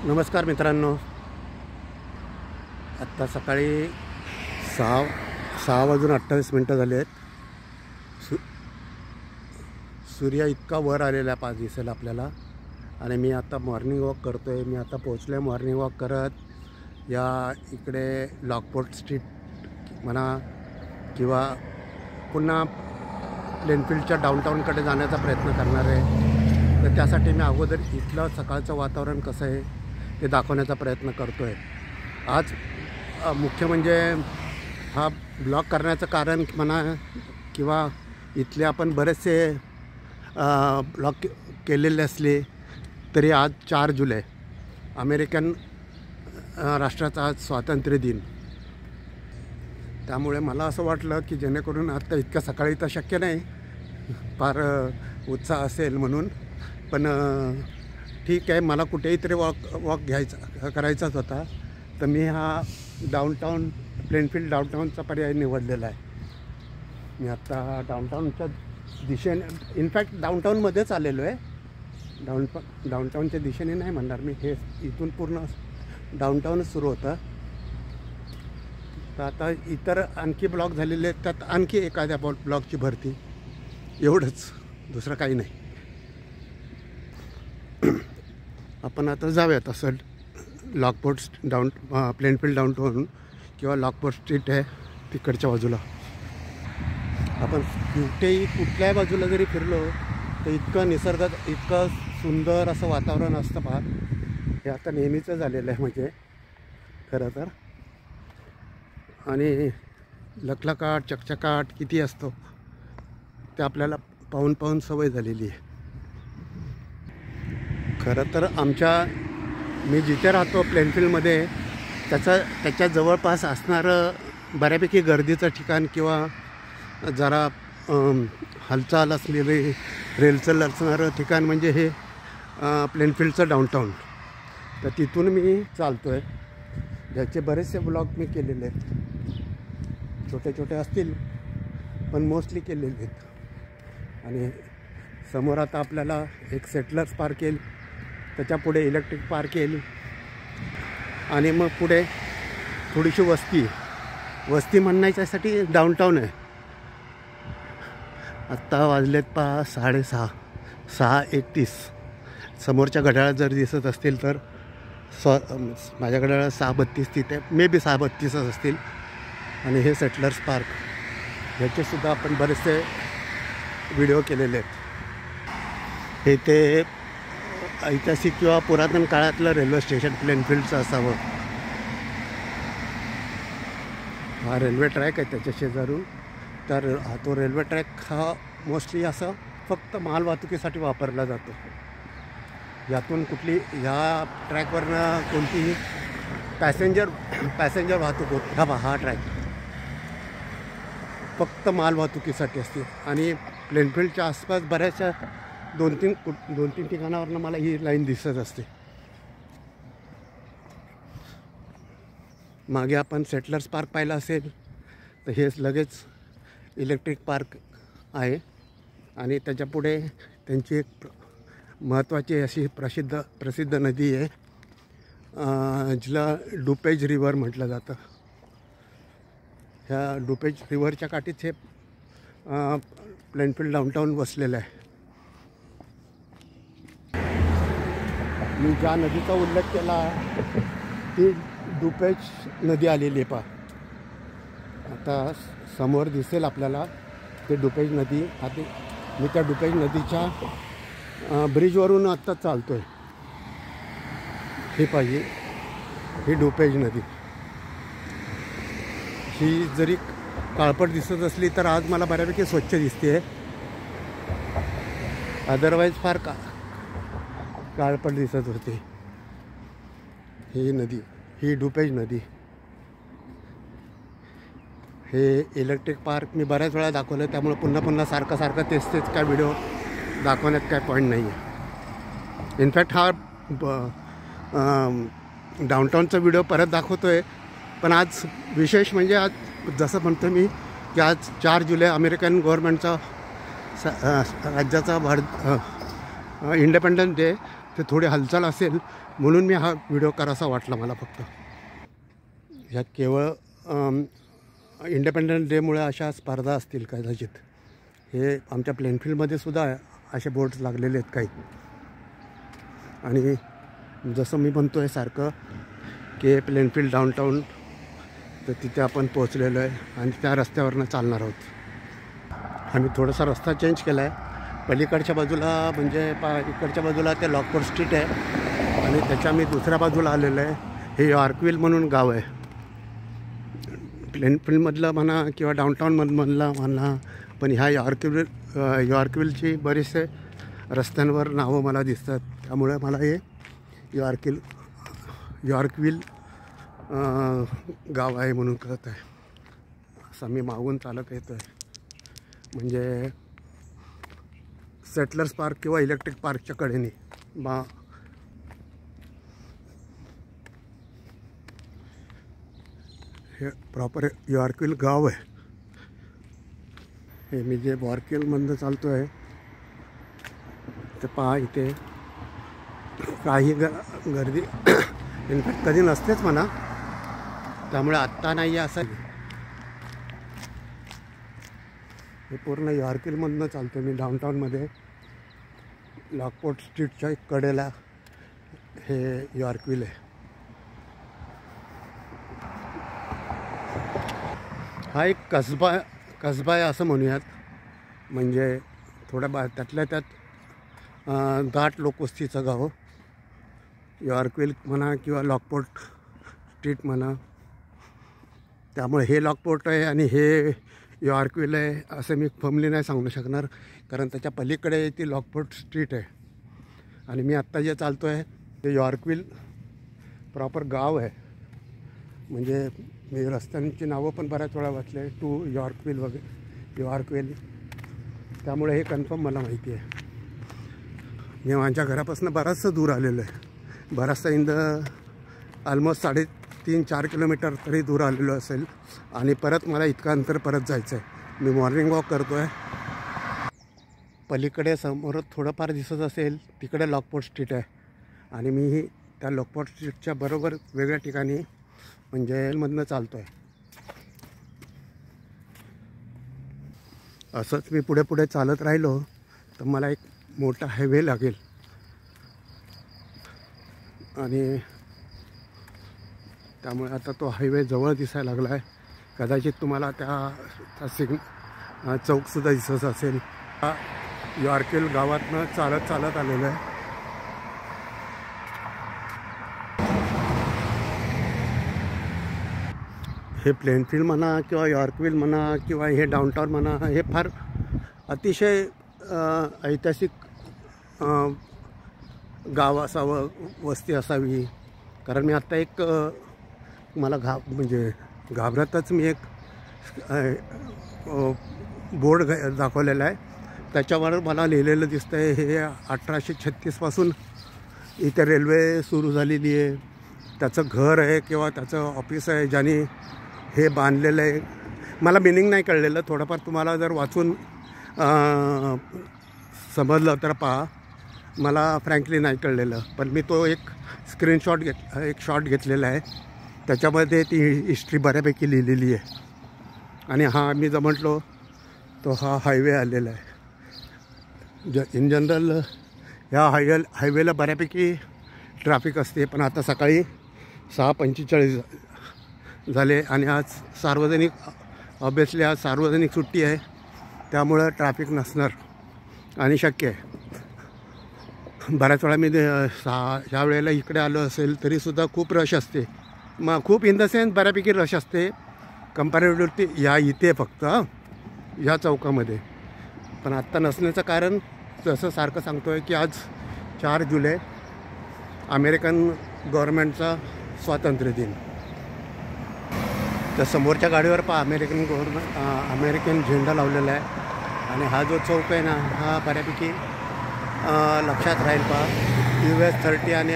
नमस्कार मित्रांनो, आत्ता सकाळी 6:28 झाले आहेत. सूर्य इतका वर आलेला पाच दिसेल आपल्याला. आणि मी आता मॉर्निंग वॉक करतो आहे. मी आता पोचलो आहे. मॉर्निंग वॉक करत या इकडे लॉकपोर्ट स्ट्रीट म्हणा किंवा पुन्हा प्लेनफील्डच्या डाऊनटाऊनकडे जाण्याचा प्रयत्न करणार आहे. तर त्यासाठी मी अगोदर इथलं सकाळचं वातावरण कसं आहे ते दाखवण्याचा प्रयत्न करतो आहे. आज मुख्य म्हणजे हा ब्लॉग करण्याचं कारण म्हणा किंवा इथले आपण बरेचसे ब्लॉग केलेले असले तरी आज 4 जुलै अमेरिकन राष्ट्राचा आज स्वातंत्र्य दिन. त्यामुळे मला असं वाटलं की जेणेकरून आता इतक्या सकाळी तर शक्य नाही, फार उत्साह असेल म्हणून, पण ठीक आहे, मला कुठेही तरी वॉक करायचाच होता. तर मी हा डाऊनटाऊन प्लेनफील्ड डाऊनटाऊनचा पर्याय निवडलेला आहे. मी आत्ता डाऊनटाऊनच्या दिशेने, इनफॅक्ट डाऊनटाऊनमध्येच आलेलो आहे. डाऊनटाऊनच्या दिशेने नाही म्हणणार मी, हे इथून पूर्ण डाऊनटाऊनच सुरू होतं. तर आता इतर आणखी ब्लॉक झालेले आहेत, त्यात आणखी एखाद्या ब्लॉकची भरती, एवढंच, दुसरं काही नाही. आपण आता जाऊयात असं लॉकपोर्ट प्लेनफील्ड डाऊनटाऊन किंवा लॉकपोर्ट स्ट्रीट आहे तिकडच्या बाजूला. आपण कुठल्याही बाजूला जरी फिरलो तर इतकं निसर्गात इतकं सुंदर असं वातावरण असतं पहा. हे आता नेहमीचं झालेलं आहे म्हणजे खरं तर. आणि लखलखाट चकचकाट किती असतो ते आपल्याला पाहून पाहून सवय झालेली आहे. खरं तर मी जिथे राहतो प्लेनफील्डमध्ये त्याच्या जवळपास असणारं बऱ्यापैकी गर्दीचं ठिकाण किंवा जरा हालचाल असलेले रेलचल असणारं ठिकाण म्हणजे हे प्लेनफील्डचं डाऊनटाऊन. तर तिथून मी चालतो आहे. ज्याचे बरेचसे ब्लॉग मी केलेले आहेत, छोटे छोटे असतील पण मोस्टली केलेले आहेत. आणि समोर आता आपल्याला एक सेटलर्स पार्क येईल, त्याच्या पुढे इलेक्ट्रिक पार्क येईल आणि मग पुढे थोडीशी वस्ती म्हणण्याच्यासाठी डाऊनटाऊन आहे. आत्ता वाजलेत पहा 6:31. समोरच्या घड्याळात जर दिसत असतील तर माझ्या घड्याळात 6:32, तिथे मे बी 6:32च असतील. आणि हे सेटलर्स पार्क, ह्याचेसुद्धा आपण बरेचसे व्हिडिओ केलेले आहेत. हे ते ऐतिहासिक किंवा पुरातन काळातलं रेल्वे स्टेशन प्लेनफील्डचं असावं. हा रेल्वे ट्रॅक आहे त्याच्या शेजारून. तर तो रेल्वे ट्रॅक हा मोस्टली असं फक्त मालवाहतुकीसाठी वापरला जातो. यातून ह्या ट्रॅकवरनं कोणतीही पॅसेंजर वाहतूक होत हा ट्रॅक फक्त मालवाहतुकीसाठी असते. आणि प्लेनफील्डच्या आसपास बऱ्याचशा 2-3 ठिकाणावरनं मला ही लाईन दिसत असते. मागे आपण सेटलर्स पार्क पाहिला असेल तर हे लगेच इलेक्ट्रिक पार्क आहे. आणि त्याच्यापुढे त्यांची एक महत्त्वाची अशी प्रसिद्ध नदी आहे, जिला डुपेज रिव्हर म्हटलं जातं. ह्या डुपेज रिव्हरच्या काठीच हे प्लेनफील्ड डाऊनटाऊन वसलेलं आहे. मी ज्या नदीचा उल्लेख केला ती डुपेज नदी आलेली आहे पहा. आता समोर दिसेल आपल्याला ते डुपेज नदी. आता मी त्या डुपेज नदीच्या ब्रिजवरून आत्ता चालतो आहे. हे पाहिजे, ही डुपेज नदी. ही जरी काळपट दिसत असली तर आज मला बऱ्यापैकी स्वच्छ दिसते आहे. अदरवाईज फार काळपट दिसत होते. ही नदी, ही डुपेज नदी. हे इलेक्ट्रिक पार्क मी बऱ्याच वेळा दाखवलं, त्यामुळे पुन्हा सारखं तेच काय व्हिडिओ दाखवण्यात काय पॉईंट नाही आहे. इनफॅक्ट हा डाऊनटाऊनचा व्हिडिओ परत दाखवतो आहे. पण आज विशेष म्हणजे आज जसं म्हणतो मी की आज 4 जुलै अमेरिकन गव्हर्नमेंटचा राज्याचा इंडिपेंडन्स डे. ते थोडी हालचाल असेल म्हणून मी हा व्हिडिओ करासा वाटला मला फक्त. ह्यात केवळ इंडिपेंडन्स डेमुळे अशा स्पर्धा असतील कदाचित. हे आमच्या प्लेनफील्डमध्ये सुद्धा असे बोर्ड्स लागलेले आहेत काही. आणि जसं मी म्हणतो आहे सारखं की प्लेनफील्ड डाऊनटाऊन, तर तिथे आपण पोचलेलो आहे आणि त्या रस्त्यावरनं चालणार आहोत. आम्ही थोडासा रस्ता चेंज केला आहे. पलीकडच्या बाजूला म्हणजे इकडच्या बाजूला ते लॉकपोर्ट स्ट्रीट आहे आणि त्याच्या मी दुसऱ्या बाजूला आलेलो आहे. हे यॉर्कविल म्हणून गाव आहे. प्लेनफील्डमधलं म्हणा किंवा डाऊनटाऊनमधलं म्हणा, पण ह्या यॉर्कविलची बरेचसे रस्त्यांवर नावं मला दिसतात. त्यामुळे मला हे यॉर्कविल गाव आहे म्हणून कळत आहे. असं मी मागून चालत येतो आहे. म्हणजे सेटलर्स पार्क किंवा इलेक्ट्रिक पार्कच्या कडेने हे प्रॉपर यॉर्कविल गाव आहे. हे मी जे यॉर्कविलमधनं चालतो आहे ते पहा, इथे काही गर्दी इनफॅक्ट कधी नसतेच म्हणा. त्यामुळे आत्ता नाही आहे असं. हे पूर्ण यॉर्कविलमधनं चालतो मी डाऊनटाऊनमध्ये. लॉकपोर्ट स्ट्रीटच्या कडेला हे यॉर्कविल आहे. हा एक कसबा आहे असं म्हणूयात. म्हणजे थोडं त्यातल्या त्यात दाट लोकवस्तीचं गाव. यॉर्कविल म्हणा किंवा लॉकपोर्ट स्ट्रीट म्हणा. त्यामुळे हे लॉकपोर्ट आहे आणि हे यॉर्कविल आहे असं मी फर्मली नाही सांगू शकणार, कारण त्याच्या पलीकडे ती लॉकपोर्ट स्ट्रीट आहे. आणि मी आत्ता जे चालतो आहे ते यॉर्कविल प्रॉपर गाव आहे. म्हणजे मी रस्त्यांची नावं पण बऱ्याच वेळा वाचले, टू यॉर्कविल वगैरे, यॉर्कविल. त्यामुळे हे कन्फर्म मला माहिती आहे. मी माझ्या घरापासून बराचसं दूर आलेलो आहे. बराचसा ऑलमोस्ट 3-4 किलोमीटर तरी दूर आलेलो असेल. आणि परत मला इतकं अंतर परत जायचं आहे. मी मॉर्निंग वॉक करतो आहे. पलीकडे समोर थोडंफार दिसत असेल तिकडे लॉकपोर्ट स्ट्रीट आहे आणि मी त्या लॉकपोर्ट स्ट्रीटच्या बरोबर वेगळ्या ठिकाणी म्हणजे मधनं चालतो आहे. असंच मी पुढे चालत राहिलो तर मला एक मोठा हायवे लागेल. आणि त्यामुळे आता तो हायवे जवळ दिसायला लागला आहे. कदाचित तुम्हाला त्या चौकसुद्धा दिसत असेल. यॉर्कविल गावातनं चालत आलेलं आहे. हे प्लेनफील्ड म्हणा किंवा यॉर्कविल म्हणा किंवा हे डाऊनटाऊन म्हणा, हे फार अतिशय ऐतिहासिक गाव असावं, वस्ती असावी. कारण मी आत्ता एक मला म्हणजे घाबरतच मी एक बोर्ड दाखवलेला आहे. त्याच्यावर मला लिहिलेलं दिसतं आहे हे 1836पासून इथे रेल्वे सुरू झालेली आहे. त्याचं घर आहे किंवा त्याचं ऑफिस आहे ज्याने हे बांधलेलं आहे. मला मिनिंग नाही कळलेलं. थोडंफार तुम्हाला जर वाचून समजलं तर पहा. मला फ्रँकली नाही कळलेलं, पण मी तो एक शॉट घेतलेला आहे. त्याच्यामध्ये ती हिस्ट्री बऱ्यापैकी लिहिलेली आहे. आणि हा मी जर म्हटलो तो हा हायवे आलेला आहे. इन जनरल ह्या हायवेला बऱ्यापैकी ट्रॅफिक असते, पण आता सकाळी 6:45 झाले आणि आज ऑब्वियसली आज सार्वजनिक सुट्टी आहे. त्यामुळं ट्रॅफिक नसणार आणि शक्य आहे. बऱ्याच वेळा मी ह्या वेळेला इकडे आलो असेल तरीसुद्धा खूप रश असते. मग खूप इन द सेन्स बऱ्यापैकी रश असते कंपॅरेटिव्हली इथे फक्त ह्या चौकामध्ये. पण आत्ता नसण्याचं कारण जसं सारखं सांगतो आहे की आज 4 जुलै अमेरिकन गव्हर्नमेंटचा स्वातंत्र्य दिन. तर समोरच्या गाडीवर पहा अमेरिकन झेंडा लावलेला आहे. आणि हा जो चौक आहे ना, हा बऱ्यापैकी लक्षात राहील पहा. US 30 आणि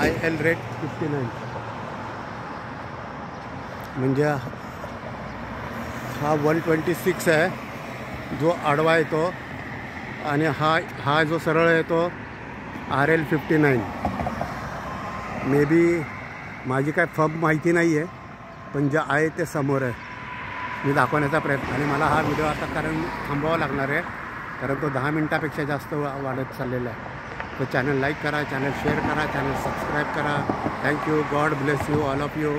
IL रेट 59. म्हणजे हा 126 आहे जो आडवा येतो आणि हा जो सरळ येतो RL59. मे बी माझी काय फर्म माहिती नाही आहे, पण जे आहे ते समोर आहे. मी दाखवण्याचा प्रयत्न, आणि मला हा व्हिडिओ आता कारण थांबवावा लागणार आहे, कारण तो 10 मिनटापेक्षा जास्त वाढत चाललेला आहे. तो चॅनल लाईक करा, चॅनल शेअर करा, चॅनल सबस्क्राईब करा. Thank you. God bless you all of you.